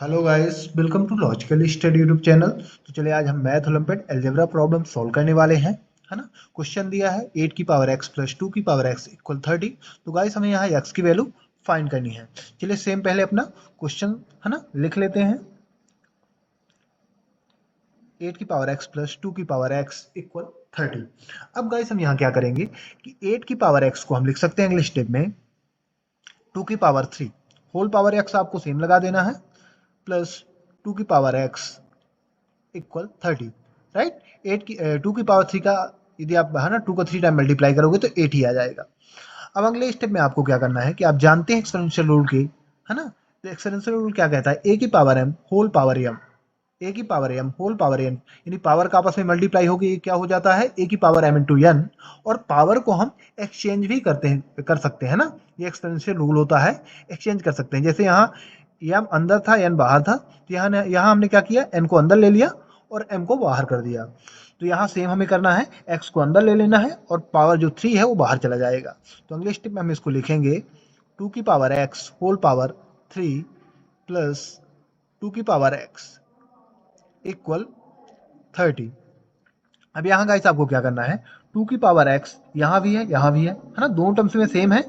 Hello guys, welcome to logical study YouTube channel. तो चलिए आज हम math olympiad algebra problem solve करने वाले हैं, है ना। क्वेश्चन दिया है 8 की पावर x प्लस 2 की पावर x इक्वल 30। तो गाइस हमें यहाँ x की वैल्यू फाइंड करनी है। चलिए सेम पहले अपना क्वेश्चन, है ना, लिख लेते हैं। 8 की पावर x प्लस 2 की पावर x इक्वल 30। अब गाइस हम यहाँ क्या करेंगे कि 8 की पावर x को हम लिख सकते हैं अगले स्टेप में 2 की पावर 3 होल पावर x आपको सेम लगा देना है, प्लस 2 की पावर x इक्वल 30, राइट। 8 की 2 की पावर 3 का यदि आप, है ना, 2 को 3 टाइम मल्टीप्लाई करोगे तो 8 ही आ जाएगा। अब अगले स्टेप में आपको क्या करना है कि आप जानते हैं एक्सपोनेंशियल रूल के, है ना। तो एक्सपोनेंशियल रूल क्या कहता है, ए की power m whole power m, A की power m whole power n, यानी पावर का आपस में मल्टीप्लाई होगी, ये क्या हो जाता है ए की पावर एम इंटू एन। और पावर को हम एक्सचेंज भी कर सकते हैं ना। ये एक्सपोनेंशियल रूल होता है, एक्सचेंज कर सकते हैं। जैसे यहाँ एम अंदर था एन बाहर था, तो यहाँ हमने क्या किया, एन को अंदर ले लिया और एम को बाहर कर दिया। तो यहाँ सेम हमें करना है, एक्स को अंदर ले लेना है और पावर जो 3 है वो बाहर चला जाएगा। तो अगले स्टेप में हम इसको लिखेंगे 2 की power x whole power 3 plus 2 की पावर एक्स इक्वल 30। अब यहाँ गाइस आपको क्या करना है, 2 की पावर x यहाँ भी है यहाँ भी है ना, दोनों टर्म्स में सेम है।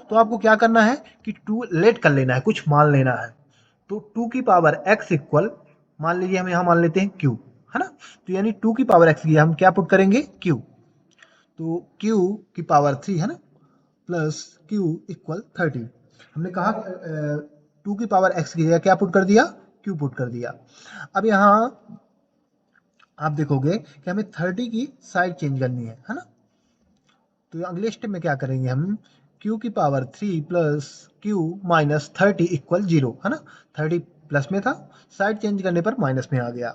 तो आपको क्या करना है कि 2 लेट कर लेना है, कुछ मान लेना है। तो 2 की पावर x इक्वल, मान लीजिए हम यहाँ मान लेते हैं q, है ना। तो यानी 2 की पावर x की हम क्या पुट करेंगे, q। तो q की पावर 3, है ना, प्लस q इक्वल 30। हमने कहा 2 की पावर x की जगह क्या पुट कर दिया, q पुट कर दिया। अब यहाँ आप देखोगे कि हमें 30 की साइड चेंज करनी है ना। तो अगले स्टेप में क्या करेंगे हम, q की power 3 plus q minus 30 equal 0, है ना। 30 प्लस में था, साइड चेंज करने पर माइनस में आ गया।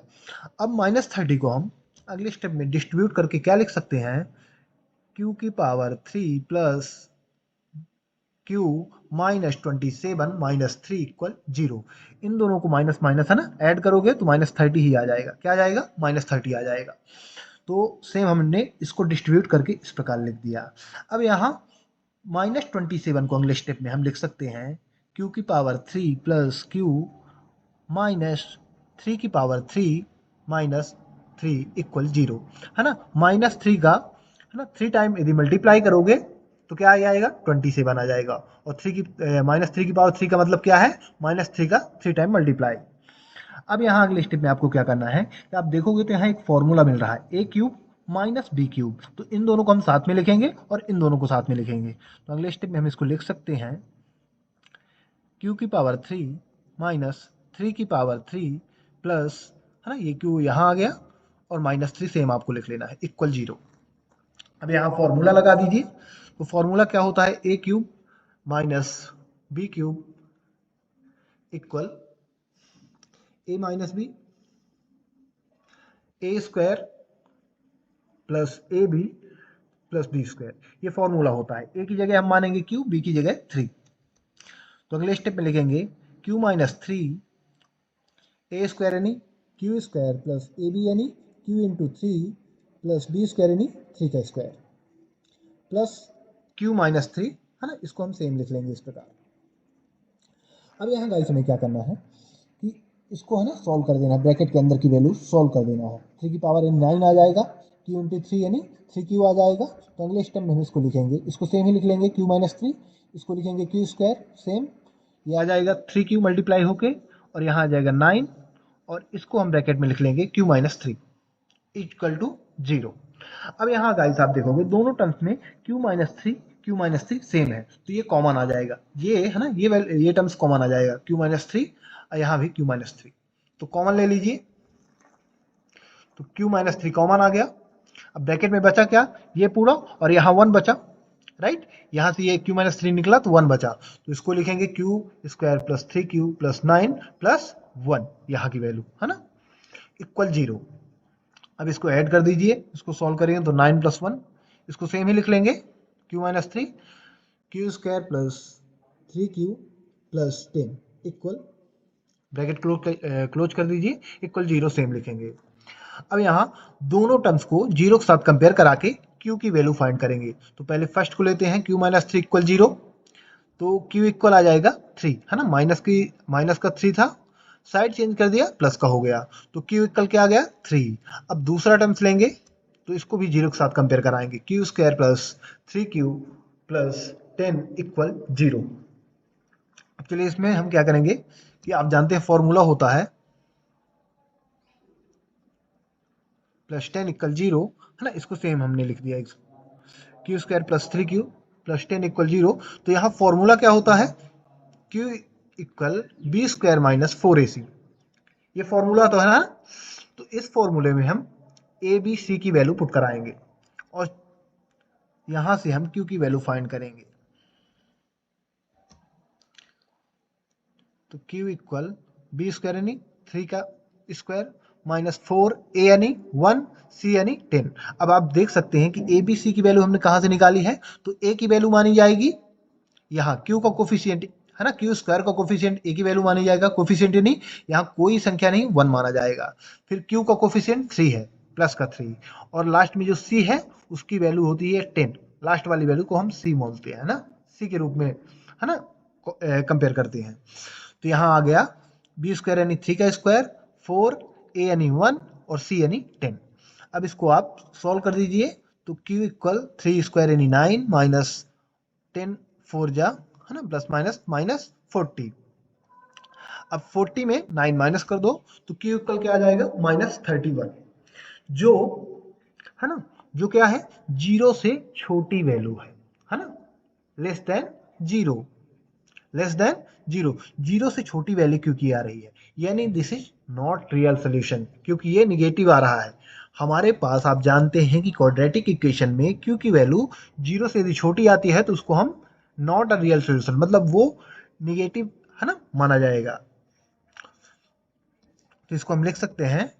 अब माइनस 30 को हम अगले स्टेप में डिस्ट्रीब्यूट करके क्या लिख सकते हैं, q की power 3 plus q minus 27 minus 3 equal 0। इन दोनों को माइनस माइनस, है ना, ऐड करोगे तो माइनस 30 ही आ जाएगा। क्या आ जाएगा, माइनस 30 आ जाएगा। तो सेम हमने इसको डिस्ट्रीब्यूट करके इस प्रकार लिख दिया। अब यहाँ माइनस 27 को अगले स्टेप में हम लिख सकते हैं q की पावर 3 प्लस q माइनस 3 की पावर 3 माइनस 3 इक्वल 0, है ना। माइनस 3 का, है ना, 3 टाइम यदि मल्टीप्लाई करोगे तो क्या आ जाएगा, 27 आ जाएगा। और 3 की माइनस 3 की पावर 3 का मतलब क्या है, माइनस 3 का 3 टाइम मल्टीप्लाई। अब यहाँ अगले स्टेप में आपको क्या करना है कि आप देखोगे तो यहाँ एक फॉर्मूला मिल रहा है, A cube minus B cube. तो इन दोनों को हम साथ में लिखेंगे और इन दोनों को साथ में लिखेंगे। तो अगले स्टेप में हम इसको लिख सकते हैं क्यू की पावर 3 माइनस 3 की पावर 3 प्लस, है ना, ये क्यू यहाँ आ गया और माइनस 3 सेम आपको लिख लेना है इक्वल 0। अब यहाँ फॉर्मूला लगा दीजिए। तो फॉर्मूला क्या होता है, A cube minus B cube equal A minus B, A square plus A B plus B square. ये फॉर्मूला होता है। ए की जगह हम मानेंगे क्यू, बी की जगह 3। तो अगले स्टेप में लिखेंगे क्यू माइनस 3 ए स्क्वायर यानी q square plus A B यानी q into 3 plus B square यानी 3 का स्क्वायर प्लस क्यू माइनस 3, है ना, इसको हम सेम लिख लेंगे इस प्रकार। अब यहाँ गाइस हमें क्या करना है कि इसको, है ना, सॉल्व कर देना है, ब्रैकेट के अंदर की वैल्यू सॉल्व कर देना है। 3 की पावर 9 आ जाएगा, क्यू इंटू 3 यानी 3q आ जाएगा। तो अगले स्टेप में हम इसको लिखेंगे, इसको सेम ही लिख लेंगे, क्यू माइनस 3, इसको लिखेंगे क्यू स्क्वायर सेम, ये आ जाएगा 3q मल्टीप्लाई होके और यहाँ आ जाएगा 9, और इसको हम ब्रैकेट में लिख लेंगे क्यू माइनस 3 इक्वल टू 0। अब यहाँ गाइस आप देखोगे दोनों टर्म्स में क्यू माइनस थ्री सेम है, तो ये कॉमन आ जाएगा, ये, है ना, ये टर्म्स कॉमन आ जाएगा, क्यू-3 और यहाँ भी क्यू-3। तो कॉमन ले लीजिए, तो क्यू-3 कॉमन आ गया। अब ब्रैकेट में बचा क्या, ये पूरा और यहाँ 1 बचा, राइट। यहाँ से ये क्यू-3 निकला तो 1 बचा, तो इसको लिखेंगे Q square plus 3q plus 9 plus 1, यहाँ की वैल्यू, है ना, इक्वल 0। अब इसको ऐड कर दीजिए, इसको सॉल्व करेंगे तो 9 प्लस 1, इसको सेम ही लिख लेंगे, क्यू-3 q square plus 3q plus 10 equal, bracket close कर दीजिए, इक्वल 0 सेम लिखेंगे। अब यहाँ दोनों टर्म्स को 0 के साथ कंपेयर करा के q की वैल्यू फाइंड करेंगे। तो पहले फर्स्ट को लेते हैं, q-3 इक्वल 0, तो q इक्वल आ जाएगा 3, है ना, माइनस का 3 था, साइड चेंज कर दिया, प्लस का हो गया, तो क्यू इक्वल क्या आ गया 3। अब दूसरा टर्म्स लेंगे तो इसको भी 0 के साथ कंपेयर कराएंगे, Q square plus 3q plus 10 equal 0। चलिए इसमें हम क्या करेंगे कि आप जानते हैं फॉर्मूला होता है प्लस 10 इक्वल 0, है ना, इसको सेम हमने लिख दिया, q square plus 3q plus 10 equal 0। तो यहाँ फॉर्मूला क्या होता है, q equal b square minus 4ac, ये फॉर्मूला तो है ना। तो इस फॉर्मूले में हम ए बी सी की वैल्यू पुट कराएंगे और यहां से हम q की वैल्यू फाइंड करेंगे। तो q इक्वल बी स्क्वायर यानी 3 का स्क्वायर माइनस 4 ए यानी 1 सी यानी 10। अब आप देख सकते हैं कि ए बी सी की वैल्यू हमने कहां से निकाली है, तो ए की वैल्यू मानी जाएगी यहाँ क्यू का कोफिशिएंट, है ना, क्यू स्क्वायर का कोफिशिएंट ए की वैल्यू मानी जाएगा, कोफिशिएंट नहीं, यहाँ कोई संख्या नहीं 1 माना जाएगा। फिर क्यू का कोफिशिएंट 3 है, प्लस का 3, और लास्ट में जो सी है उसकी वैल्यू होती है 10, लास्ट वाली वैल्यू को हम सी बोलते हैं ना, सी के रूप में, है ना, कंपेयर करते हैं। तो यहाँ आ गया बी स्क्वायर यानी 3 का स्क्वायर, 4 ए यानी 1 और सी यानी 10। अब इसको आप सॉल्व कर दीजिए, तो क्यू इक्वल 3 स्क्वायर यानी 9 माइनस 10 4 जा, है ना, प्लस माइनस माइनस 40। अब 40 में 9 माइनस कर दो तो क्यू इक्वल क्या आ जाएगा माइनस 31, जो, है ना, जो क्या है, जीरो से छोटी वैल्यू है ना, less than zero, less than zero, zero से छोटी वैल्यू क्यों की आ रही है, यानी this is not real solution, क्योंकि ये निगेटिव आ रहा है हमारे पास। आप जानते हैं कि क्वाड्रेटिक इक्वेशन में क्यू की वैल्यू जीरो से यदि छोटी आती है तो उसको हम नॉट अ रियल सोल्यूशन, मतलब वो निगेटिव, है ना, माना जाएगा। तो इसको हम लिख सकते हैं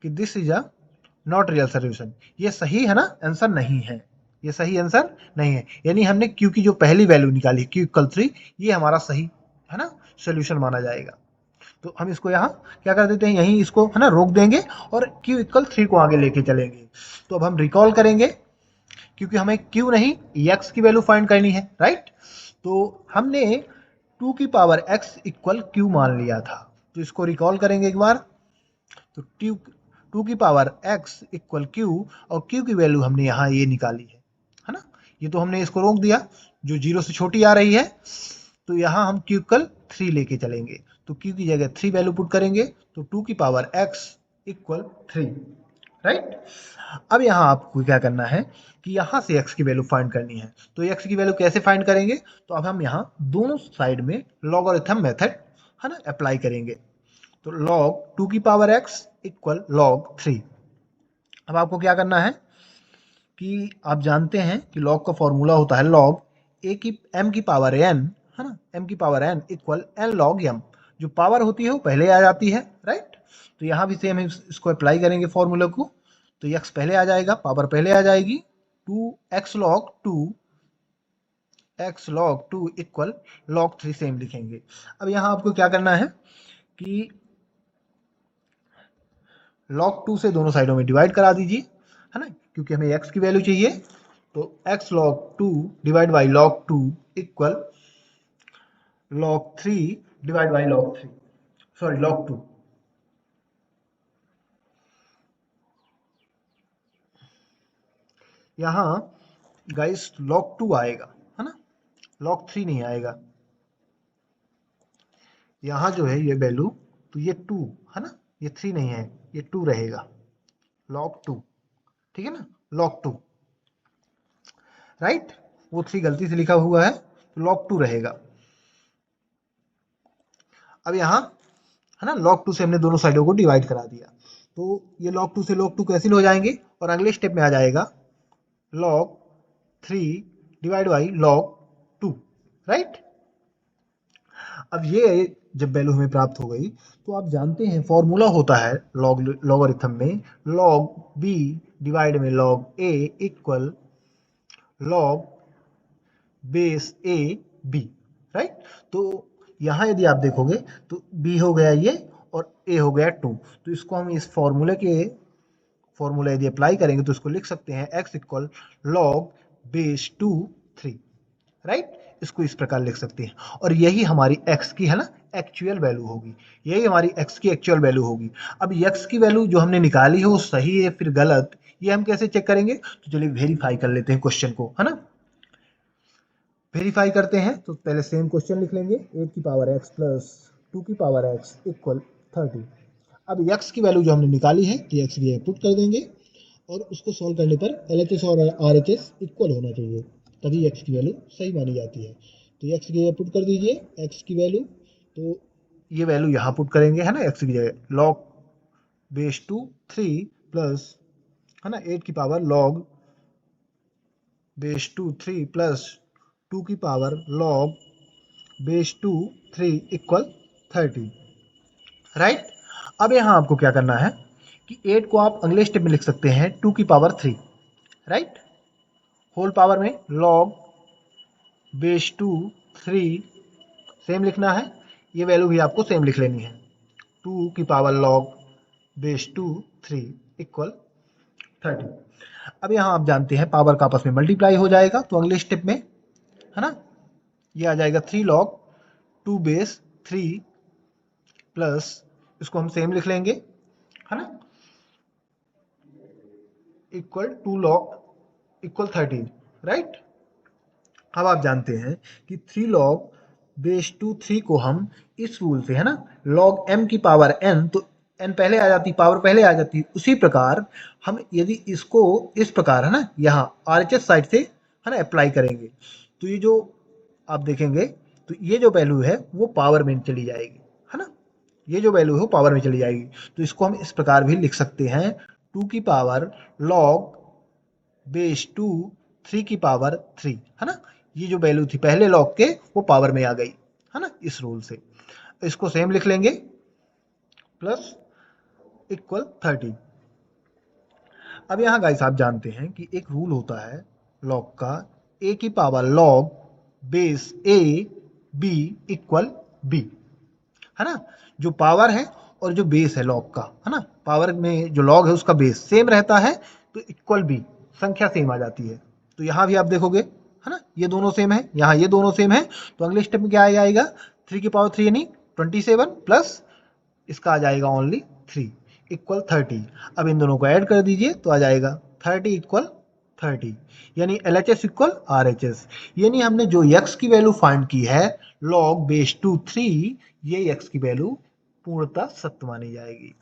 कि this is a not real solution. ये सही, है ना, आंसर नहीं है, ये सही आंसर नहीं है, यानी हमने क्यू की जो पहली वैल्यू निकाली क्यू इक्वल 3, ये हमारा सही, है ना, सोल्यूशन माना जाएगा। तो हम इसको यहाँ क्या कर देते हैं, यहीं इसको, है ना, रोक देंगे और क्यू इक्वल 3 को आगे लेके चलेंगे। तो अब हम रिकॉल करेंगे, क्योंकि हमें क्यू नहीं एक्स की वैल्यू फाइंड करनी है, राइट। तो हमने 2 की पावर x इक्वल क्यू मान लिया था, तो इसको रिकॉल करेंगे एक बार। तो टू की पावर x इक्वल क्यू, और क्यू की वैल्यू हमने यहाँ ये निकाली है ना, ये तो हमने इसको रोक दिया, जो जीरो से छोटी आ रही है, तो यहाँ हम क्यू इक्वल 3 लेके चलेंगे, तो क्यू की जगह 3 वैल्यू पुट करेंगे, तो 2 की पावर x इक्वल 3, राइट। अब यहाँ आपको क्या करना है कि यहाँ से x की वैल्यू फाइंड करनी है। तो x की वैल्यू कैसे फाइंड करेंगे, तो अब हम यहाँ दोनों साइड में लॉगरिथम मेथड, है ना, अप्लाई करेंगे। तो log 2 की पावर x इक्वल log 3। अब आपको क्या करना है कि आप जानते हैं कि log का फॉर्मूला होता है log a की m की पावर n, है ना, m की power n equal n log m, जो पावर होती है वो पहले आ जाती है, राइट। तो यहाँ भी सेम इसको अप्लाई करेंगे फॉर्मूले को, तो x पहले आ जाएगा, पावर पहले आ जाएगी, 2x log 2 equal log 3 same लिखेंगे। अब यहाँ आपको क्या करना है कि log 2 से दोनों साइडों में डिवाइड करा दीजिए, है ना, क्योंकि हमें x की वैल्यू चाहिए। तो x log 2 divide by log 2 equal log 3 divide by log 3, sorry log 2। यहाँ गाइस log 2 आएगा, है ना, log 3 नहीं आएगा। यहाँ जो है ये वैल्यू, तो ये 2, है ना, ये 3 नहीं है, ये 2 रहेगा, log 2, ठीक है ना, log 2, राइट। वो 3 गलती से लिखा हुआ है, तो log 2 रहेगा। अब यहाँ, है ना, log 2 से हमने दोनों साइडों को डिवाइड करा दिया, तो ये log 2 से log 2 कैंसिल हो जाएंगे, और अगले स्टेप में आ जाएगा log 3 divide by log 2, right. अब ये जब वैल्यू हमें प्राप्त हो गई, तो आप जानते हैं फॉर्मूला होता है लॉगरिथम में log b डिवाइड में log a equal log base a b, right. तो यहाँ यदि आप देखोगे तो b हो गया ये और a हो गया 2, तो इसको हम इस फॉर्मूला यदि अप्लाई करेंगे तो इसको लिख सकते हैं x equal log base 2 3, right. इसको इस प्रकार लिख सकते हैं, और यही हमारी x की, है ना, एक्चुअल वैल्यू होगी, यही हमारी x की एक्चुअल वैल्यू होगी। अब x की वैल्यू जो हमने निकाली है वो सही है फिर गलत, ये हम कैसे चेक करेंगे? तो चलिए वेरीफाई कर लेते हैं क्वेश्चन को, है ना। वेरीफाई करते हैं तो पहले सेम क्वेश्चन लिख लेंगे, 8 की पावर x प्लस 2 की पावर x इक्वल 30। अब x की वैल्यू जो हमने निकाली है तो x की पुट कर देंगे और उसको सॉल्व करने पर LHS और RHS इक्वल होना चाहिए, तभी x की वैल्यू सही मानी जाती है। तो x की पुट कर दीजिए, x की वैल्यू, तो ये वैल्यू यहाँ पुट करेंगे, है ना, x की जगह log बेस 2 3 प्लस, है ना, 8 की पावर log बेस 2 3 प्लस 2 की power log base 2 3 equal 30, right. अब यहाँ आपको क्या करना है कि 8 को आप अगले स्टेप में लिख सकते हैं 2 की पावर 3, राइट। होल पावर में log बेस 2 3 सेम लिखना है, ये वैल्यू भी आपको सेम लिख लेनी है, 2 की पावर log बेस 2 3 इक्वल 30। अब यहाँ आप जानते हैं पावर का आपस में मल्टीप्लाई हो जाएगा, तो अगले स्टेप में, है ना, ये आ जाएगा 3 log 2 बेस 3 प्लस, इसको हम सेम लिख लेंगे, है ना, इक्वल 2 log इक्वल 30, राइट। अब आप जानते हैं कि 3 log बेस 2 3 को हम इस रूल से, है ना, log m की पावर n, तो n पहले आ जाती, पावर पहले आ जाती, उसी प्रकार हम यदि इसको इस प्रकार, है ना, यहाँ RHS साइड से, है ना, अप्लाई करेंगे तो ये जो आप देखेंगे तो ये जो वैल्यू है वो पावर में चली जाएगी, है ना, ये जो वैल्यू है वो पावर में चली जाएगी। तो इसको हम इस प्रकार भी लिख सकते हैं, 2 की पावर log बेस 2 3 की पावर 3, है ना, ये जो वैल्यू थी पहले लॉग के वो पावर में आ गई, है ना, इस रूल से। इसको सेम लिख लेंगे, प्लस इक्वल 30। अब यहाँ गाइस आप जानते हैं कि एक रूल होता है लॉग का, a की power log base a b equal b, है ना, जो पावर है और जो बेस है लॉग का, है ना, पावर में जो लॉग है उसका बेस सेम रहता है तो इक्वल बी, संख्या सेम आ जाती है। तो यहाँ भी आप देखोगे, है ना, ये दोनों सेम है, यहाँ ये दोनों सेम है, तो अगले स्टेप में क्या आएगा, 3 की पावर 3 यानी 27 प्लस इसका आ जाएगा ओनली 3 इक्वल 30। अब इन दोनों को ऐड कर दीजिए तो आ जाएगा 30 इक्वल 30, यानी LHS इक्वल RHS, यानी हमने जो x की वैल्यू फाइंड की है log बेस 2 3, ये x की वैल्यू पूर्णतः सत्य मानी जाएगी।